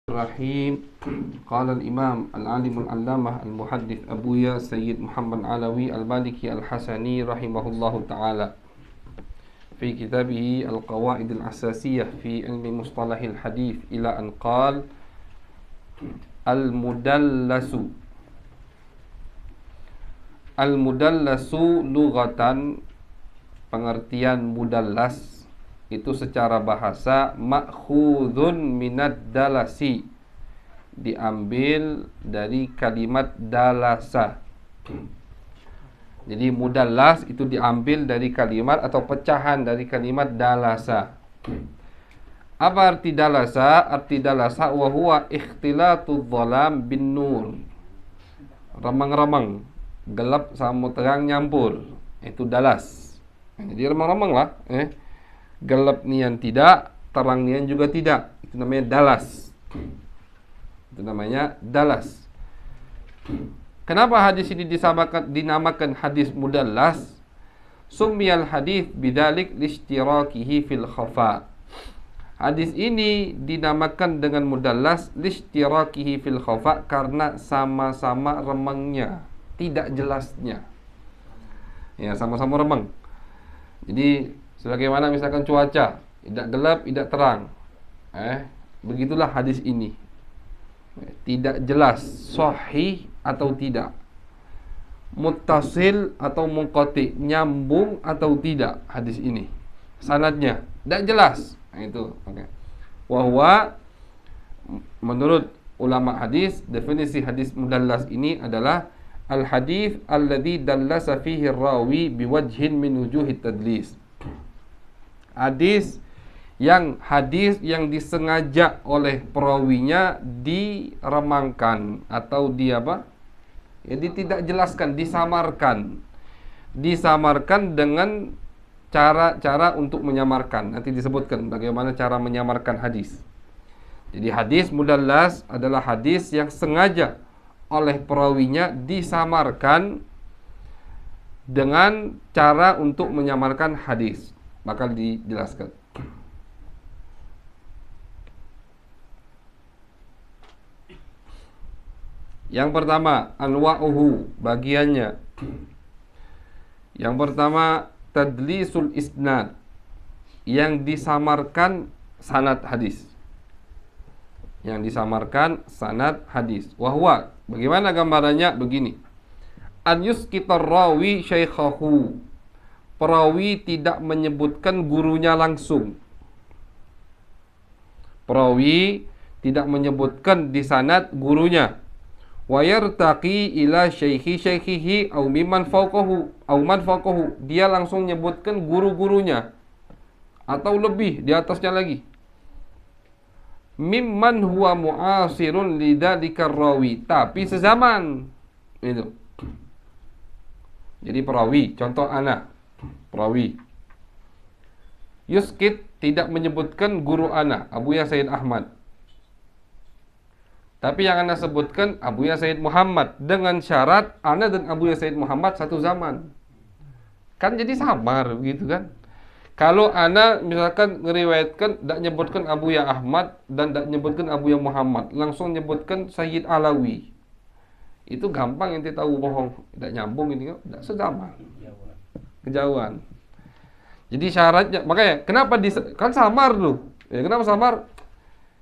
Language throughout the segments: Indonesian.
Rahim. Qala al-Imam al-Alim al-Allamah al-Muhaddith Abuya Sayyid Muhammad Alawi al-Maliki al-Hasani rahimahullahu ta'ala fi kitabih al-Qawaid al-Asasiyah fi ilmi mustalahil hadith ila an qala al-mudallasu lughatan, pengertian mudallas itu secara bahasa ma'khudhun minad dalasi, diambil dari kalimat dalasa. Jadi mudallas itu diambil dari kalimat atau pecahan dari kalimat dalasa. Apa arti dalasa? Arti dalasa wa huwa ikhtilatu dhalam bin nur. Remang-remang, gelap sama terang nyampur. Itu dalas. Jadi remang-remang lah, gelap nian tidak, terang nian juga tidak. Itu namanya dalas. Itu namanya dalas. Kenapa hadis ini dinamakan hadis mudallas? Summiyal hadis bidzalik lishtirakihi fil khafa. Hadis ini dinamakan dengan mudallas lishtirakihi fil khafa karena sama-sama remangnya, tidak jelasnya. Ya, sama-sama remang. Jadi sebagaimana misalkan cuaca, tidak gelap, tidak terang. Begitulah hadis ini. Tidak jelas sahih atau tidak, muttasil atau munqati, nyambung atau tidak hadis ini. Sanadnya tidak jelas. Itu oke. Wahwa, menurut ulama hadis, definisi hadis mudallas ini adalah al-hadis alladzi dallasa fihi ar-rawi biwajhin min wujuhit tadlis. Hadis yang disengaja oleh perawinya diremangkan atau tidak jelaskan, disamarkan dengan cara-cara untuk menyamarkan. Nanti disebutkan bagaimana cara menyamarkan hadis. Jadi hadis mudallas adalah hadis yang sengaja oleh perawinya disamarkan dengan cara untuk menyamarkan hadis. Bakal dijelaskan. Yang pertama, anwa'uhu, bagiannya. Yang pertama, tadlisul isnad, yang disamarkan sanad hadis. Yang disamarkan sanad hadis. Wahwa, bagaimana gambarannya? Begini. An yuskitar rawi syaikhahu, perawi tidak menyebutkan gurunya langsung. Perawi tidak menyebutkan di sanad gurunya. Wa yartaqi ila syaikhihi au mimman fawqahu, dia langsung menyebutkan guru-gurunya atau lebih di atasnya lagi. Mimman huwa mu'asirun lidzalika rawi, tapi sezaman. Itu. Jadi perawi, contoh perawi yuskit, tidak menyebutkan guru Abuya Sayyid Ahmad, tapi yang ana sebutkan Abuya Sayyid Muhammad, dengan syarat ana dan Abuya Sayyid Muhammad satu zaman. Kan jadi samar begitu kan. Kalau ana misalkan ngeriwayatkan tidak nyebutkan Abuya Ahmad dan tidak nyebutkan Abuya Muhammad, langsung nyebutkan Sayyid Alawi, itu gampang ente tahu bohong, tidak nyambung ini, tidak sezaman, kejauhan. Jadi syaratnya, makanya kenapa kan samar tuh. Ya, kenapa samar?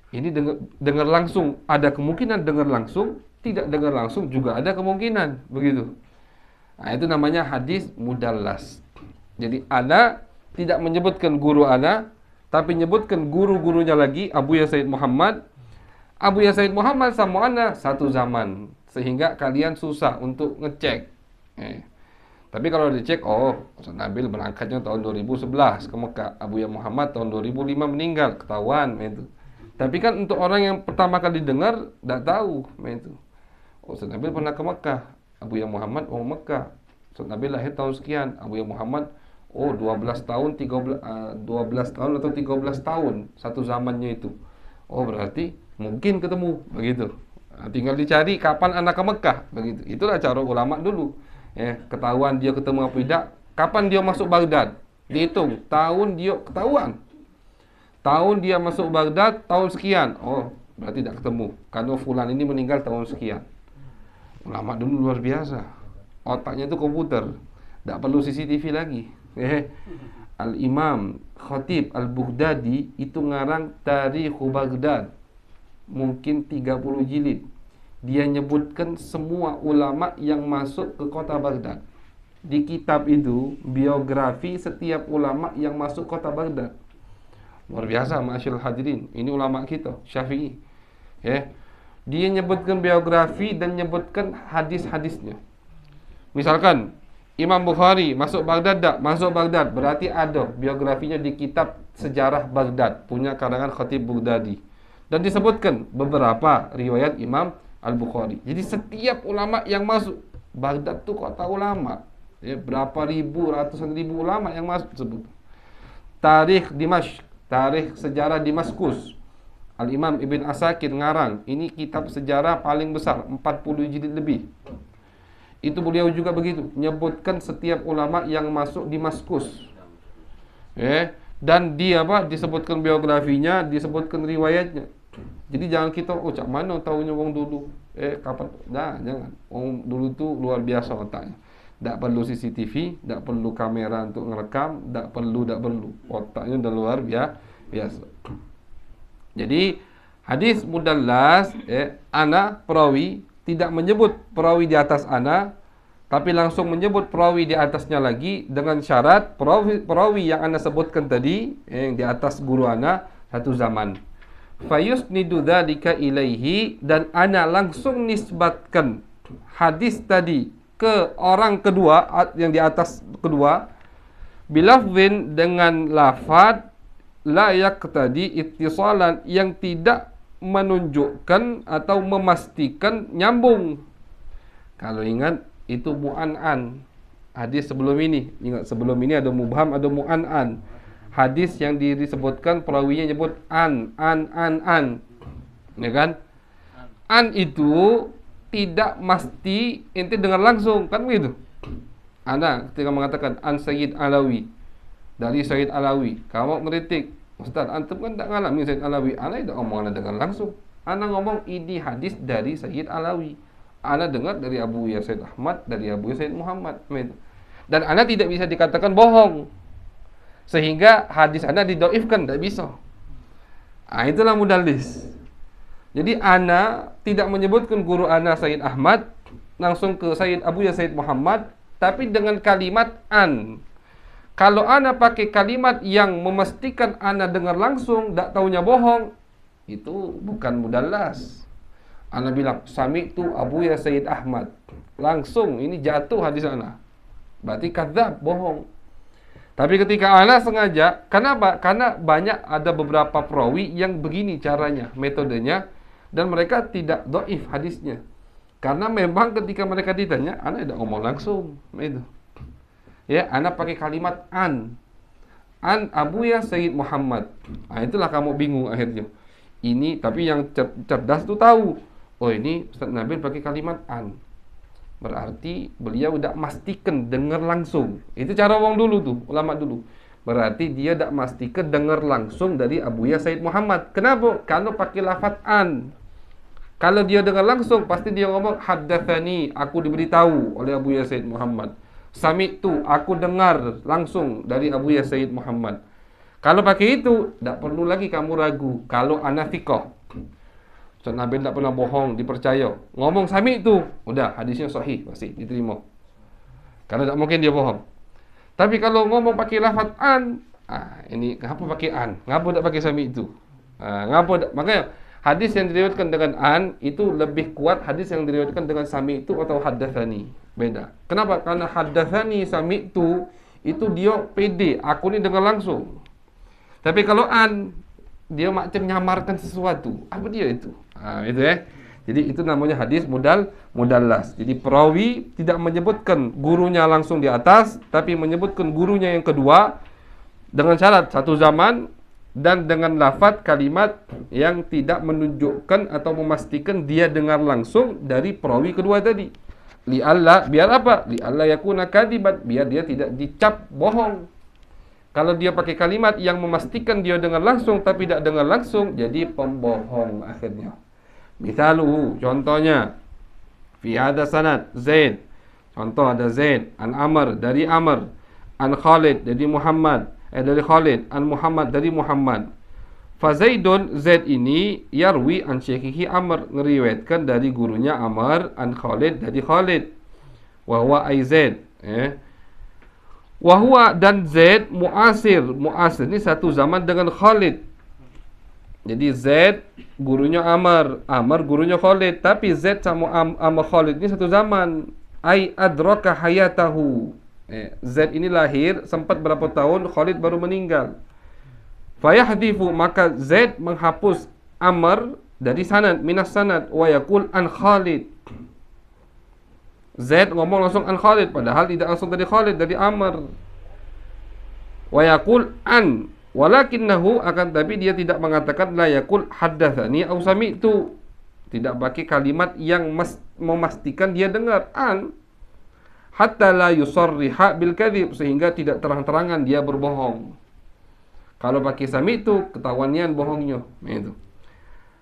Ini dengar langsung, ada kemungkinan dengar langsung, tidak dengar langsung juga ada kemungkinan, begitu. Nah, itu namanya hadis mudallas. Jadi ana tidak menyebutkan guru ana, tapi menyebutkan guru-gurunya lagi, Abuya Sayyid Muhammad. Abuya Sayyid Muhammad sama ana satu zaman, sehingga kalian susah untuk ngecek. Tapi kalau dicek, Ustaz Nabil berangkatnya tahun 2011 ke Mekah, Abuya Muhammad tahun 2005 meninggal, ketahuan itu. Tapi kan untuk orang yang pertama kali dengar tidak tahu itu. Ustaz Nabil pernah ke Mekah, Abuya Muhammad Mekah. Ustaz Nabil lahir tahun sekian, Abuya Muhammad 12 tahun atau 13 tahun satu zamannya itu. Berarti mungkin ketemu begitu. Tinggal dicari kapan anak ke Mekah begitu. Itulah cara ulama dulu. Ketahuan dia ketemu apa tidak, kapan dia masuk Baghdad, dihitung tahun dia ketahuan. Tahun dia masuk Baghdad tahun sekian. berarti tidak ketemu. Karena fulan ini meninggal tahun sekian. Ulama dulu luar biasa. Otaknya itu komputer. Tidak perlu CCTV lagi. Al-Imam Khatib Al-Baghdadi itu ngarang Tarikh Baghdad. Mungkin 30 jilid. Dia nyebutkan semua ulama yang masuk ke kota Baghdad. Di kitab itu biografi setiap ulama yang masuk kota Baghdad. Luar biasa, ma'asyiral hadirin. Ini ulama kita, Syafi'i. Dia nyebutkan biografi dan nyebutkan hadis-hadisnya. Misalkan Imam Bukhari masuk Baghdad tak? Masuk Baghdad, berarti ada biografinya di kitab Sejarah Baghdad, punya karangan Khatib Baghdadi. Dan disebutkan beberapa riwayat Imam Al-Bukhari. Jadi setiap ulama yang masuk Baghdad itu kota ulama. Berapa ribu, ratusan ribu ulama yang masuk sebut. Tarikh Dimashq, tarikh sejarah Damaskus. Al-Imam Ibn Asakir ngarang. Ini kitab sejarah paling besar, 40 jilid lebih. Itu beliau juga begitu, nyebutkan setiap ulama yang masuk Damaskus. Dan dia disebutkan biografinya, disebutkan riwayatnya. Jadi jangan kita, cak mana tahunya wong dulu. Kapan? Nah, jangan. Wong dulu tuh luar biasa otaknya. Tak perlu CCTV, tak perlu kamera untuk ngerekam, tak perlu. Otaknya udah luar biasa. Jadi hadis mudallas, ana perawi tidak menyebut perawi di atas ana, tapi langsung menyebut perawi di atasnya lagi dengan syarat perawi yang ana sebutkan tadi, yang di atas guru ana satu zaman. Fayusnidu dzalika ilaihi, dan ana langsung nisbatkan hadis tadi ke orang kedua yang di atas kedua, bilafzin dengan lafaz la yaqtadi ittisalan, yang tidak menunjukkan atau memastikan nyambung. Kalau ingat itu mu'an'an. Hadis sebelum ini, ingat sebelum ini ada mubham, ada mu'an'an. Hadis yang disebutkan perawinya nyebut an. Ya kan? An itu tidak mesti ente dengar langsung, kan begitu? Ana ketika mengatakan an Sayyid Alawi, dari Sayyid Alawi, kamu ngeritik, Ustaz, antum kan tak ngalami Sayyid Alawi. Ana tidak ngomong, ana dengar langsung. Ana ngomong ini hadis dari Sayyid Alawi. Ana dengar dari Abu Sayyid Ahmad, dari Abu Sayyid Muhammad. Dan ana tidak bisa dikatakan bohong. Sehingga hadis ana didoifkan, tidak bisa. Itulah mudallis. Jadi ana tidak menyebutkan guru ana Sayyid Ahmad langsung ke Sayyid Abu Sayyid Muhammad, tapi dengan kalimat an. Kalau ana pakai kalimat yang memastikan ana dengar langsung, tak taunya bohong, itu bukan mudallas. Ana bilang sami'tu Abu Sayyid Ahmad, langsung ini jatuh hadis ana. Berarti kadzab, bohong. Tapi ketika ana sengaja, kenapa? Karena banyak ada beberapa perawi yang begini caranya, metodenya, dan mereka tidak dhaif hadisnya. Karena memang ketika mereka ditanya, ana tidak ngomong langsung, itu. Ana pakai kalimat an Abu Sayyid Muhammad. Itulah kamu bingung akhirnya. Ini tapi yang cerdas tuh tahu. Oh, ini Ustaz Nabil pakai kalimat an. Berarti beliau tidak mastikan dengar langsung. Itu cara wong dulu tuh, ulama dulu. Berarti dia tidak mastikan dengar langsung dari Abu Sayyid Muhammad. Kenapa? Kalau pakai lafaz an. Kalau dia dengar langsung, pasti dia ngomong haddatsani, aku diberitahu oleh Abu Sayyid Muhammad. Sami'tu, aku dengar langsung dari Abu Sayyid Muhammad. Kalau pakai itu, tak perlu lagi kamu ragu. Kalau ana thiqah, Ustaz Nabil tak pernah bohong, dipercaya. Ngomong sami'tu, udah hadisnya sahih, pasti diterima. Karena tak mungkin dia bohong. Tapi kalau ngomong pakai lafaz an, ini ngapa pakai an? Ngapa tak pakai sami'tu? Makanya hadis yang diriwayatkan dengan an itu lebih kuat hadis yang diriwayatkan dengan sami'tu atau haddatsani. Beda. Kenapa? Karena haddatsani sami'tu itu dia pede, aku ni dengar langsung. Tapi kalau an, dia macam nyamarkan sesuatu. Apa dia itu? Itu Jadi itu namanya hadis mudallas. Jadi perawi tidak menyebutkan gurunya langsung di atas, tapi menyebutkan gurunya yang kedua dengan syarat satu zaman dan dengan lafaz kalimat yang tidak menunjukkan atau memastikan dia dengar langsung dari perawi kedua tadi. Biar apa? Li'alla yakuna kadiban, biar dia tidak dicap bohong. Kalau dia pakai kalimat yang memastikan dia dengar langsung tapi tidak dengar langsung, jadi pembohong akhirnya. Misaluhu, contohnya, fi hada sanad Zaid. Contoh ada Zaid an Amr dari Amr, an Khalid dari Muhammad, dari Khalid an Muhammad dari Muhammad. Fa Zaidun, Zaid ini yarwi an syekhihi Amr, ngeriwayatkan dari gurunya Amr, an Khalid dari Khalid. Wa huwa ay Zaid, Wahwa dan Zaid muasir. Muasir ini satu zaman dengan Khalid. Jadi Zaid gurunya Amr, Amr gurunya Khalid. Tapi Zaid sama Khalid ini satu zaman. Ai adraka hayatahu. Zaid ini lahir sempat berapa tahun, Khalid baru meninggal. Fayahdifu, maka Zaid menghapus Amr dari sanad, minas sanad, wa yaqul an Khalid. Zaid ngomong langsung an Khalid, padahal tidak langsung dari Khalid, dari Amr. Wa yaqul an, walakinnahu, akan tapi dia tidak mengatakan la yaqul haddatsani aw sami'tu. Tidak pakai kalimat yang memastikan dia dengar, an, hatta la yusarriha bil kadzib, sehingga tidak terang-terangan dia berbohong. Kalau pakai sami'tu, ketahuannya bohongnya. Itu.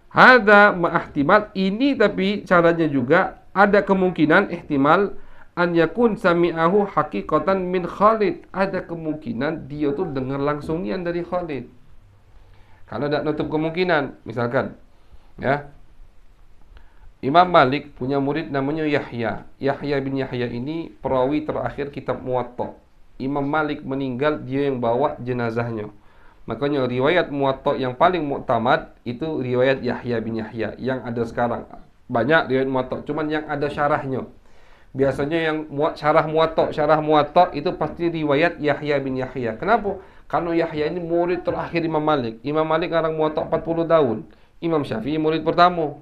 Hada ma'ahtimal, ini tapi caranya juga ada kemungkinan ihtimal an yakun sami'ahu haqiqatan min Khalid. Ada kemungkinan dia tuh dengar langsungnya dari Khalid. Kalau tidak nutup kemungkinan, misalkan ya, Imam Malik punya murid namanya Yahya. Yahya bin Yahya ini perawi terakhir kitab Muwatta. Imam Malik meninggal, dia yang bawa jenazahnya. Makanya riwayat Muwatta yang paling muktamad itu riwayat Yahya bin Yahya yang ada sekarang. Banyak riwayat Muwatta, cuman yang ada syarahnya. Biasanya yang syarah Muwatta itu pasti riwayat Yahya bin Yahya. Kenapa? Karena Yahya ini murid terakhir Imam Malik. Imam Malik ngarang Muwatta 40 tahun. Imam Syafi'i murid pertama.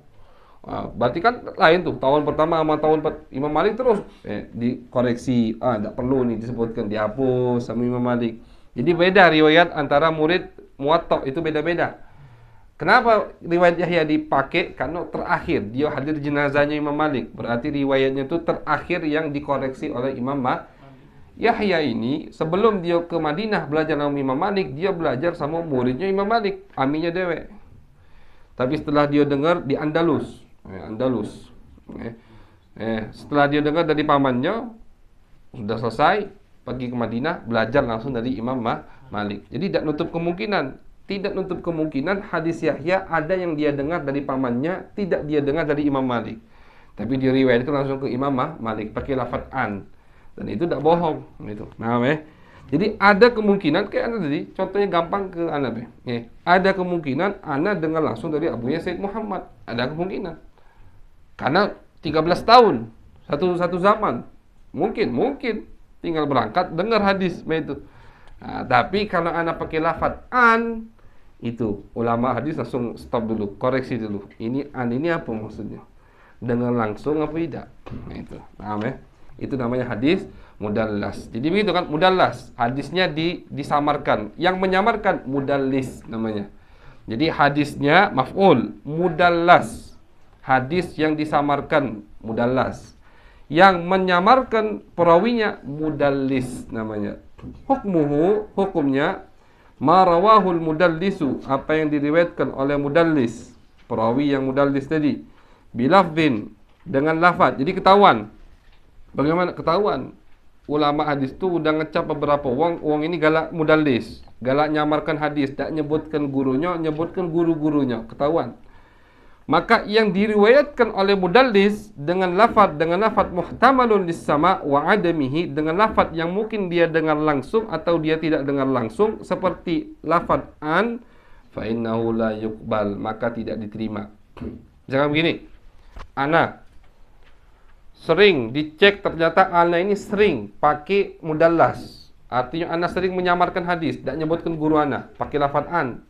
Berarti kan lain tuh, tahun pertama sama Imam Malik terus dikoreksi. Tidak perlu nih disebutkan, dihapus sama Imam Malik. Jadi beda riwayat antara murid Muwatta, itu beda-beda. Kenapa riwayat Yahya dipakai? Karena terakhir dia hadir jenazahnya Imam Malik. Berarti riwayatnya itu terakhir yang dikoreksi oleh Imam Yahya ini. Sebelum dia ke Madinah belajar sama Imam Malik, dia belajar sama muridnya Imam Malik, aminya dewe. Tapi setelah dia dengar di Andalus, setelah dia dengar dari pamannya, sudah selesai, pergi ke Madinah, belajar langsung dari Imam Malik. Jadi tidak nutup kemungkinan hadis Yahya ada yang dia dengar dari pamannya, tidak dia dengar dari Imam Malik. Tapi dia riwayatkan langsung ke Imam Malik pakai lafaz an. Dan itu tidak bohong itu. Nah, jadi ada kemungkinan kayak anda tadi, contohnya gampang ke anda ada kemungkinan anda dengar langsung dari Abuya Said Muhammad. Ada kemungkinan. Karena 13 tahun, satu zaman. Mungkin tinggal berangkat dengar hadis itu. Nah, tapi kalau anak pakai lafaz an, itu ulama hadis langsung stop dulu, koreksi dulu. Ini an ini apa maksudnya? Dengar langsung apa tidak? Nah, itu. Paham ya? Itu namanya hadis mudallas. Jadi begitu kan, mudallas. Hadisnya disamarkan. Yang menyamarkan mudallis namanya. Jadi hadisnya maf'ul, mudallas. Hadis yang disamarkan mudallas. Yang menyamarkan perawinya mudallis namanya. Hukumnya marawahul mudallisu, apa yang diriwayatkan oleh mudallis, perawi yang mudallis tadi, bilafdin, dengan lafaz. Jadi ketahuan. Bagaimana ketahuan? Ulama hadis tu udah ngecap beberapa wong ini galak mudallis, galak nyamarkan hadis, tak nyebutkan gurunya, nyebutkan guru-gurunya, ketahuan. Maka yang diriwayatkan oleh mudallis dengan lafaz muhtamalun lis-sama' wa adamihi, dengan lafaz yang mungkin dia dengar langsung atau dia tidak dengar langsung, seperti lafaz an, fa innahu la yuqbal, maka tidak diterima. Jangan begini. Ana sering dicek, ternyata ana ini sering pakai mudallas. Artinya ana sering menyamarkan hadis, tidak nyebutkan guru ana, pakai lafaz an.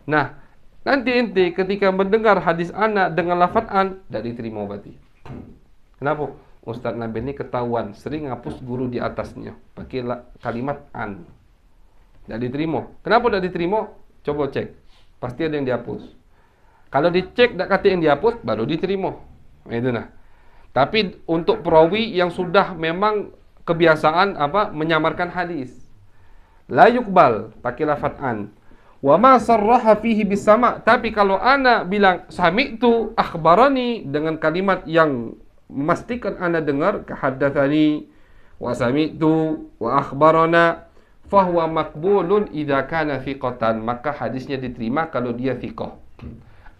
Nah, nanti ente ketika mendengar hadis anak dengan lafaz an, tidak diterima berarti. Kenapa? Ustaz Nabil ini ketahuan sering ngapus guru di atasnya pakai kalimat an. Tidak diterima. Kenapa tidak diterima? Coba cek. Pasti ada yang dihapus. Kalau dicek tidak kata yang dihapus, baru diterima. Itu nah. Tapi untuk perawi yang sudah memang kebiasaan menyamarkan hadis. la yuqbal, pakai lafaz an. Wa ma sarraha fihi bisama, tapi kalau ana bilang sami'tu akhbarani dengan kalimat yang memastikan ana dengar, kahaddatsani wa sami'tu wa akhbarana, fahuwa maqbulun idza kana thiqatan, maka hadisnya diterima kalau dia thiqah.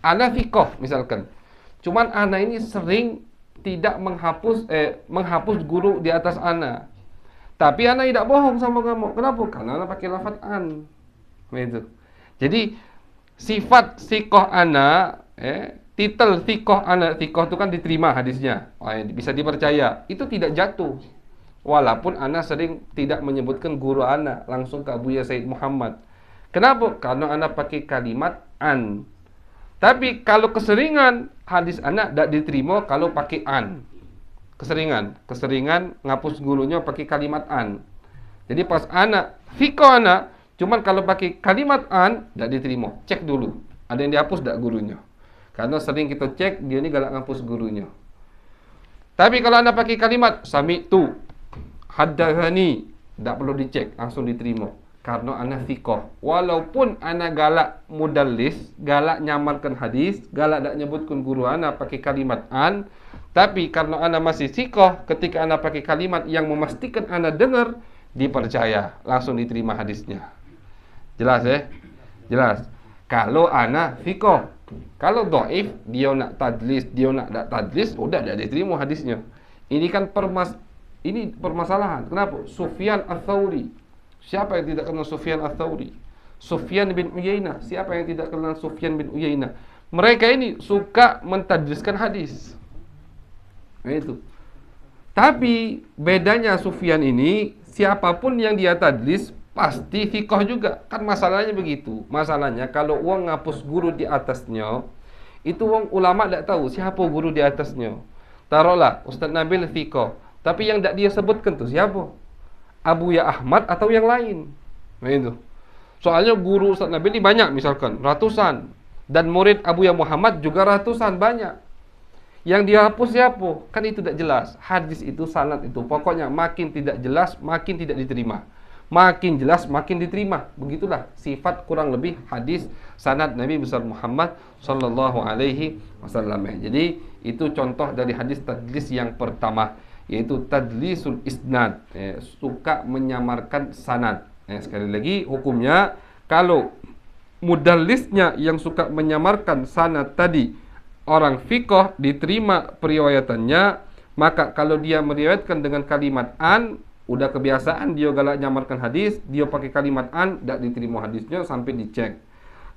Ana thiqah misalkan. Cuman ana ini sering tidak menghapus guru di atas ana. Tapi ana tidak bohong sama kamu. Kenapa? Karena ana pakai lafaz an. Begitu. Jadi sifat thiqah ana, titel thiqah ana, thiqah itu kan diterima hadisnya. Bisa dipercaya. Itu tidak jatuh. Walaupun ana sering tidak menyebutkan guru ana langsung ke Abuya Said Muhammad. Kenapa? Karena ana pakai kalimat an. Tapi kalau keseringan hadis ana tidak diterima kalau pakai an. Keseringan ngapus gurunya pakai kalimat an. Jadi pas ana thiqah ana, cuman kalau pakai kalimat an tidak diterima. Cek dulu, ada yang dihapus tidak gurunya. Karena sering kita cek dia ini galak ngapus gurunya. Tapi kalau anda pakai kalimat sami'tu, haddatsani, tidak perlu dicek, langsung diterima. Karena anda thiqah. Walaupun anda galak mudallis, galak nyamarkan hadis, galak tidak nyebutkan guru anda pakai kalimat an, tapi karena anda masih thiqah, ketika anda pakai kalimat yang memastikan anda dengar, dipercaya, langsung diterima hadisnya. Jelas ya? Jelas. Kalau ana thiqah, kalau dhaif, dia nak tadlis, dia nak tak tadlis, udah tidak diterima hadisnya. Ini kan permasalahan. Kenapa? Sufyan Ats-Tsauri. Siapa yang tidak kenal Sufyan Ats-Tsauri? Sufyan bin Uyainah. Siapa yang tidak kenal Sufyan bin Uyainah? Mereka ini suka mentadliskan hadis. Itu. Tapi bedanya Sufyan ini, siapapun yang dia tadlis pasti thiqah juga. Kan masalahnya begitu. Masalahnya kalau uang ngapus guru di atasnya, itu uang ulama tidak tahu siapa guru di atasnya. Taruhlah Ustaz Nabil thiqah, tapi yang tidak dia sebutkan tuh siapa? Abuya Ahmad atau yang lain. Nah itu. Soalnya guru Ustaz Nabil ini banyak, misalkan ratusan, dan murid Abuya Muhammad juga ratusan, banyak. Yang dihapus siapa? Kan itu tidak jelas. Hadis itu, sanad itu, pokoknya makin tidak jelas, makin tidak diterima. Makin jelas, makin diterima. Begitulah sifat kurang lebih hadis sanad Nabi besar Muhammad sallallahu alaihi wasallam. Jadi itu contoh dari hadis tadlis yang pertama, yaitu tadlisul isnad, suka menyamarkan sanad. Sekali lagi hukumnya, kalau mudallisnya yang suka menyamarkan sanad tadi orang thiqah, diterima periwayatannya. Maka kalau dia meriwayatkan dengan kalimat an, udah kebiasaan dia galak nyamarkan hadis, dia pakai kalimat an, tidak diterima hadisnya sampai dicek.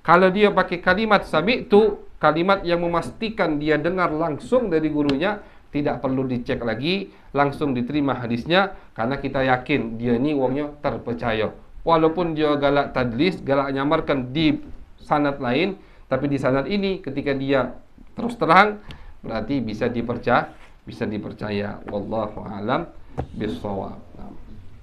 Kalau dia pakai kalimat sami'tu, kalimat yang memastikan dia dengar langsung dari gurunya, tidak perlu dicek lagi, langsung diterima hadisnya, karena kita yakin dia ini wongnya terpercaya. Walaupun dia galak tadlis, galak nyamarkan di sanad lain, tapi di sanad ini ketika dia terus terang, berarti bisa dipercaya. Wallahu a'lam bishawab.